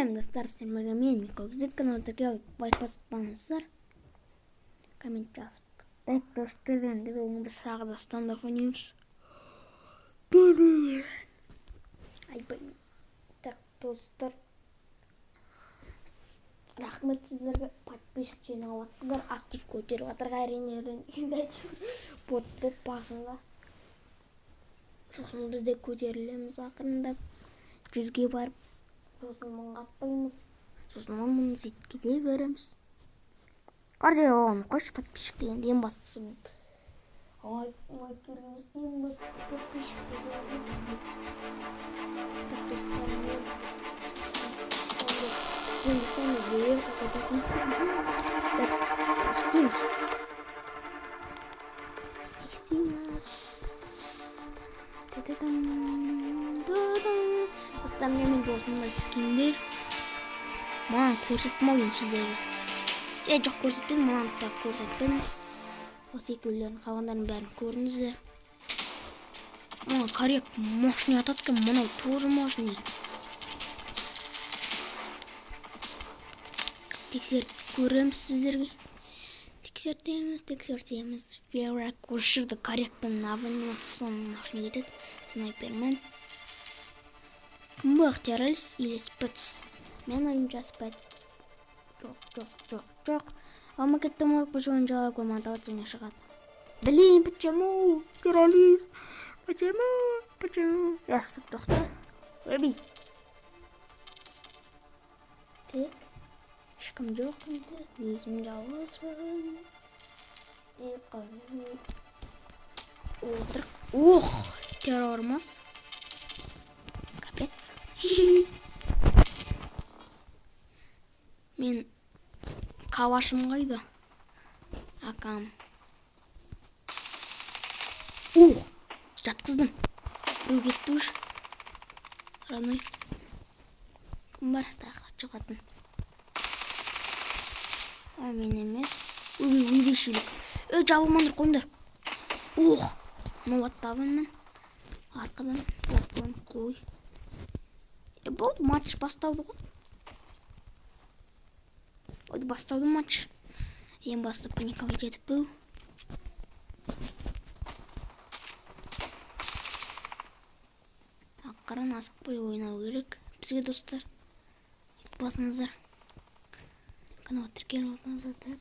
Сәлем достар, мен Микок. Каналдарға лайк баспаңыздар, коммент жазып. Так, достар, енді оңды сағыда стандап ойнаймыз. Так, достар, рахмет сіздерге, подписчик жинап жатсыздар, актив көтеріп жатырға әрине бот боп басында. Сосын бізде көтерілеміз ақырындап 100-ге барып, сосын 1000 атпаймыз, сосын 10 сөйтіп кете береміз. Қаржай оған қош, подписчик дегенде ең бастысы лайк көргеніміз ең бастысы подписчик жасауымыз. Так, достар, достар, мен досымдай скиндер маған көрсетім ойын сіздерге. Жоқ көрсетпедім, маған да көрсетпедім. Осы екеулердің қалғандарын бәрін көріңіздер. Маған коррек мощный атады, мынау тоже мощный. Тексеріп көреміз сіздерге. Тексертеміз. Верак көшірді коррекпен аванияциясын мощный кетеді. Снайпермен. Кім бұл террорист или спец? Мен ойымша спец. Жоқ. Ама кетті морг бұл жойын жаға көманта өтсіне шығады. Блин, почему? Террорист. Почему? Я стоп, тоқта. Өбей. Так. Ешкім жоқ енді. Өзім жалғызбын. Деп қалмын. Отырық. Ох, террормас. Капец. Мен кавашым қайда? Акам. Жатқыздым. Біреу кетті уж. Раной. Кім бар? Тақат жоғатын. Мен емес. Өйдешілік. Жабылмандыр қойындар. Мынау аттабын мен. Арқадан қой. Болды, матч бастауды ғой. Ойды бастауды матч. Ең басты паникалы жетіп бұл. Ақырын асықпай ойнау керек. Бізге достар. Басыңыздар. Канал тіркеліп отыңыздар.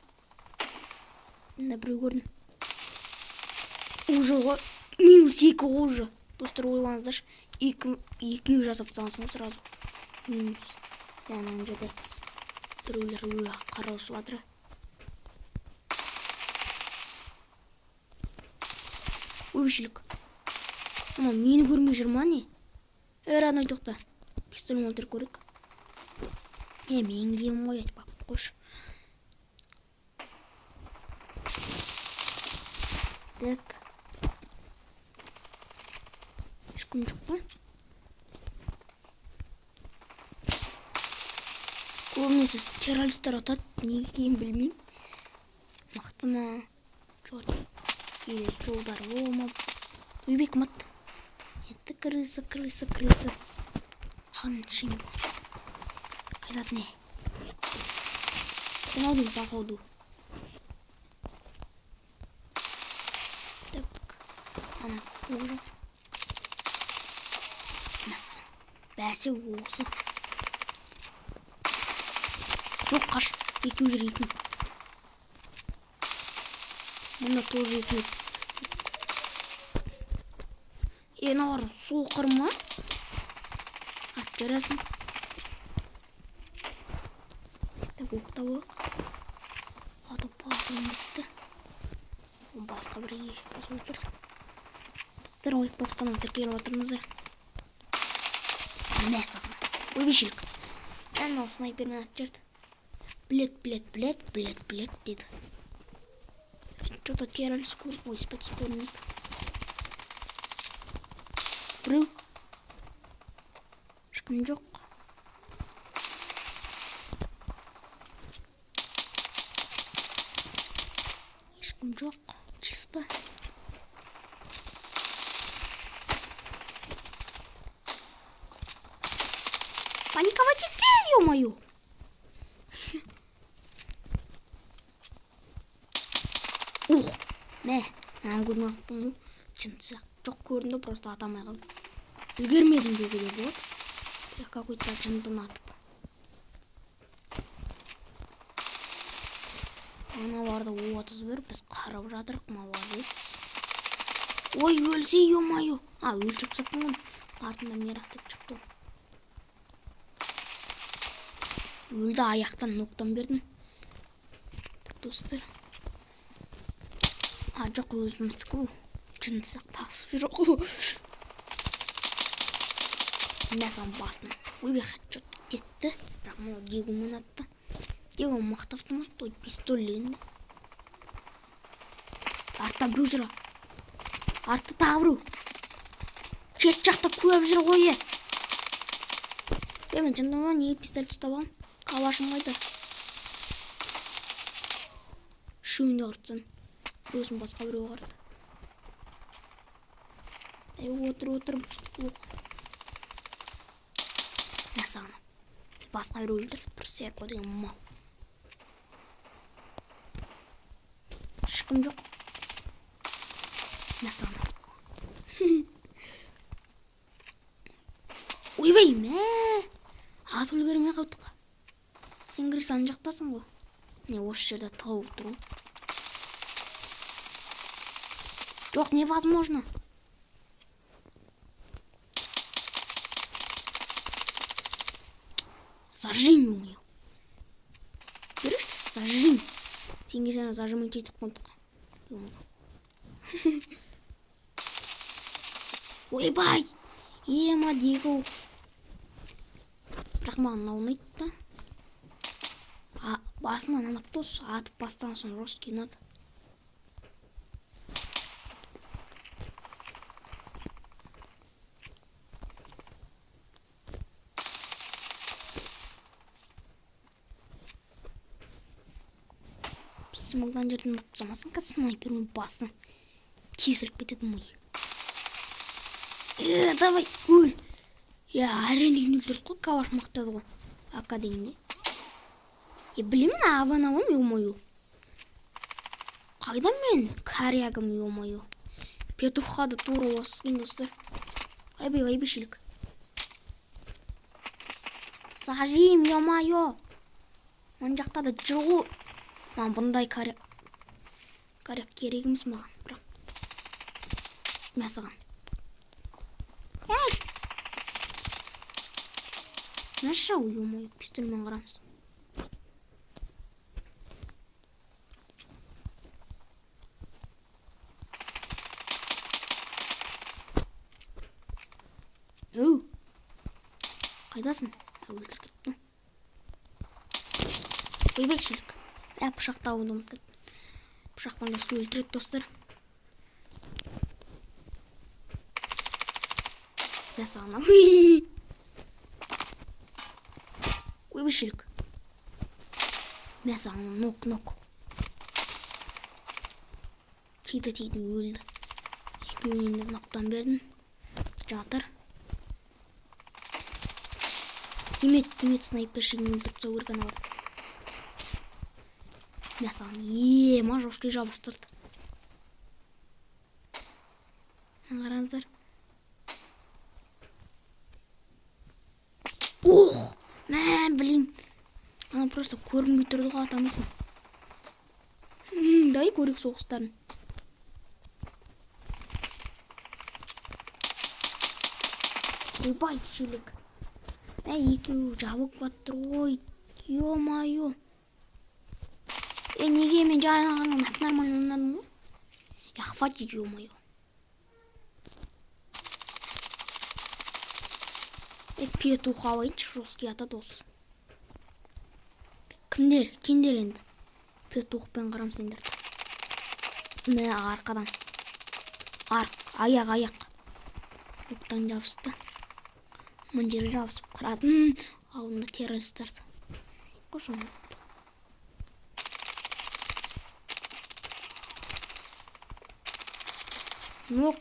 Енді біреу көрдім. Уже ғой. -2 уже. Достар ойлаңыздар. 2 жасап тастаңыз сразу. Минус. Яғни жерде біреулер қараусып жатыр. Өбішілік. Ама мені көрмей жүр ма не? Раной тоқта. Пистолем өлтіріп көрек. Мен деймін ғой айтып қош. Так. Ешкім жоқ па? Көбінесе террористер атады, неге кейін білмеймін. Мықты ма? Или жолдар болмап. Өйбек мат. Это крыса. Ханшин. Қайдасы не? Қоналдың бақауды. Так. Ана көжі. Насам. Бәсе осы. Жоқ қаш. Екеу жүр екеу. Мұнда тоже екеу. Еналар соқыр ма? Ат жарасын. Так, оқта болық. Атып басын бітті. Басқа бір еш басын өтірді. Бір ойық баспаның тіркеліп отырмыздар. Мәсіғын. Өбешілік. Ән снайпермен ат жерді. Блет деді. Что-то террорист көріп, ой, спец көрінеді. Біреу. Ешкім жоқ. Чисто. Паниковать Ё-моё. Ух, мә, көрмөкпүн. Чынчак жок көрүндү, просто атамай калдым. Үлгермедим деуге де болот. Я какой-то жындын атып. Аналарды отыз бір, біз қарап жатырық, молодец. Ой, өлсе, ё-моё. Өлтіріп саптың ғой. Артында мирас деп шықты. Өлді, аяқтан ноктан бердім. Достар. Жоқ, өзіміздікі бұл. Жынсақ тақсып жүр ғой. Мәсам басын. Ойбе, хатчот кетті. Бірақ мұны Диего мұнатты. Диего мықты автомат, той пистолет. Артта біреу жүр. Артта тағы біреу. Шет жақта көп жүр ғой. Мен жындыма неге пистолет ұстап алам? Қалашым қайда? Үшеуінде қыртсын. Біреусін басқа біреу қырды. Отыр. Сағына. Басқа біреу өлдір. Бір серко деген мал. Ешкім жоқ. Сағына. Ойбай, мә. Атып үлгермей қалдық. Сен кірсен жақтасың ғой. Не, осы жерде тауып тұру. Жоқ, невозможно. Зажим умею. Берешь? Зажим. Сенге жаңа зажимын кетіп қондық. Ойбай! Ема Диего. Бірақ маған ұнайды да. Басынан аматтос атып бастаған соң жорстко ұнады. Смогдан жерден ұтсамасын қа снайпермен басын кесіліп кетеді мұй. Давай, өл. Әрендігін өлтірді қой, каваш мақтады ғой. Ака дегенде. Білемін, аван-аван, ё-моё. Қайда мен кәрягым, ё-моё. Петухқа да тура осыған достар. Айбай шілік. Зажим, ё-моё. Ман жақта да жүрғу. Ман бұндай кәряк керегіміз маған, бірақ. Мәсіған. Наша, ё-моё, пистольмен қарамыз. Қайдасын? Өлтір кетті. Ойбай шілік. Пышақты ауынды ұмытты. Пышақпен жасты өлтіреді, достар. Мәсіғана. Ойбай шілік. Мәсіғана, нок. Тиді өлді. Екеуінен ноқтан бердім. Жатыр. Демет снайпершігін өлтіртсе өрген ауыр. Мәсіған, ма жорстко жабыстырды. Қараңыздар. Блин. Ана просто көрінбей тұрды ғой атамыздың. Дай көрек соғыстарын. Ойбай шелік. Екеуі жабық баттыр ғой. Ё-моё. Неге мен жаңағынан нормально ойнадым ғой? Хватит, ё-моё. Петух алайыншы, жорстко атады осы. Кендер енді? Петухпен қарам сендерді. Мә арқадан. Аяқ. Оқтан жабысты. Мұн жері жабысып қырадым. Алдында террористарды. Қошын. Нок.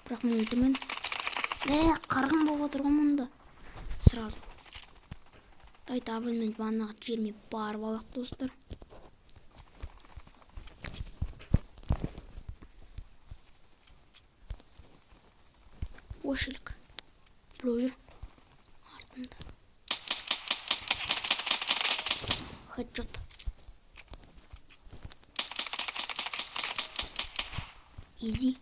Бірақ мұн өлтірмен. Қарғын болып отырған мұнда. Сразу. Тайта абонемент бағанағы жерме барып алақ достар. Ошылық. Біреу жүр. Артында. Хедшот. Изи.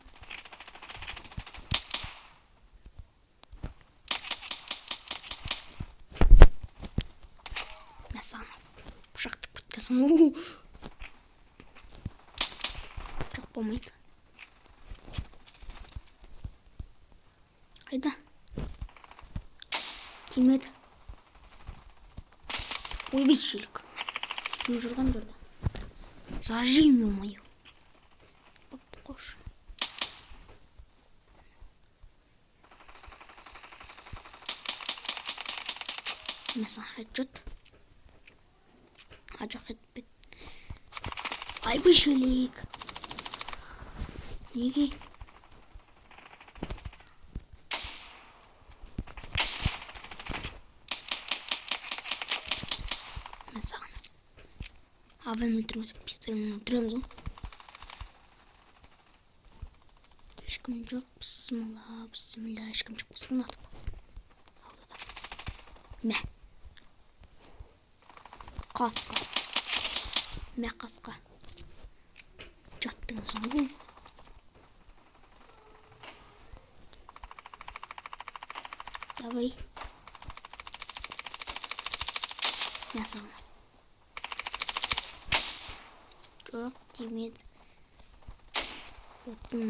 Мәсана. Пышақтық біткесін. Жоқ болмайды. Қайда? Келмеді. Ойбай шелік. Кім жүрген жерде? Зажим, ё-моё. Қош. Мәсана хедшот. Жоқ етпет. Айбай шелік. Неге? Мәсана. Абонемент тұрмаса пистолетмен өлтіреміз ғой. Ешкім жоқ. Бісміллә. Ешкім жоқ. Бісміллә. Мә. Қасқа. Мә қасқа. Жаттыңыз ғой. Давай. Мәсана. Жоқ, демеді. Оттың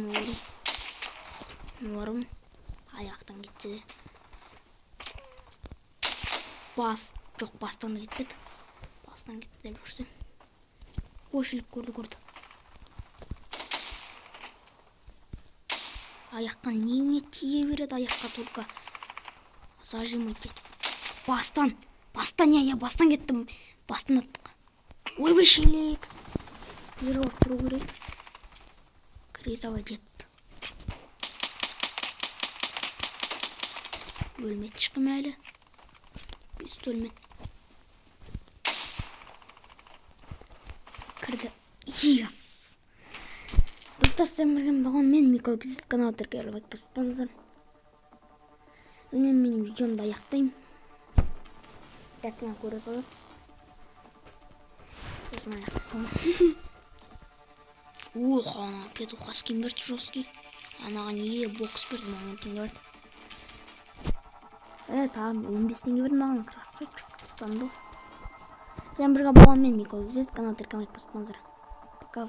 норым аяқтан кетсе де. Жоқ, бастан да кетпеді. Бастан кетті деп жүрсем. Ошылық көрді. Аяққа неме тие береді, аяққа только зажимай кетіп. Бастан кеттім. Бастан аттық. Ойбай шелек. Жер болып тұру керек. Кризава жетті. Өлмет шықым әлі. Пистолмен. Кірді. Yes. Достар, сен бірген бағым мен Микол Кизет канал тіркелі байтпасыздар. Мен видеомды аяқтайым. Тәкімен көрі солы. Сосын аяқтасам. Ана петуха скин берді жесткий. Анаған бокс берді маған теңге берді. Там 15 теңге берді маған. Красавчик, стандов. Сен бірге болған мен Микол Кизет канал тіркелі байтпасыздар. Пока.